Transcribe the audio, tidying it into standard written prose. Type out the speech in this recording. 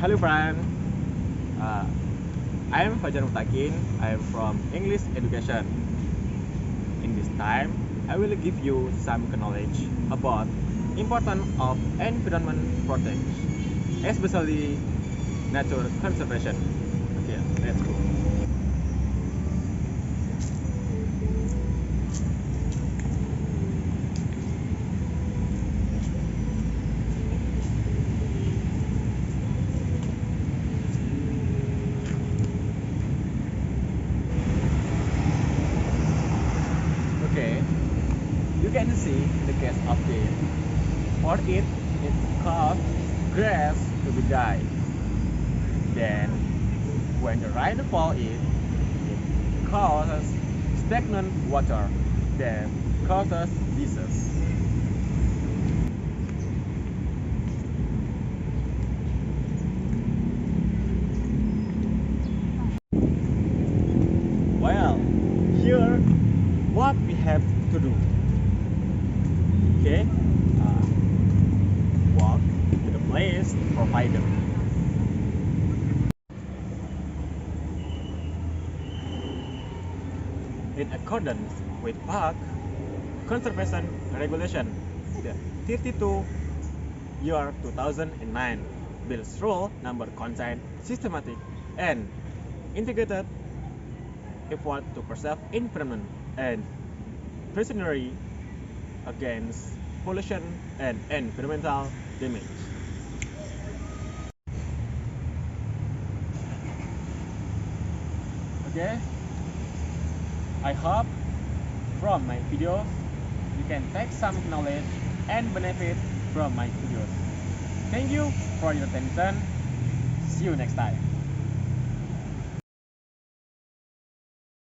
Hello friend, uh, I am Fajar Mutakin. I am from English Education. In this time, I will give you some knowledge about importance of environment protection, especially nature conservation. Okay, let's go. Okay, you can see the case of it. For it caused grass to be died. Then, when the rain falls, it causes stagnant water. Then causes disease. Well, here what we have to do. Okay, walk to the place provided. In accordance with Park Conservation Regulation, the 32 year 2009 Bill's rule number contain systematic and integrated effort to preserve environment and precautionary against pollution and environmental damage. Okay, I hope from my video you can take some knowledge and benefit from my videos. Thank you for your attention. See you next time.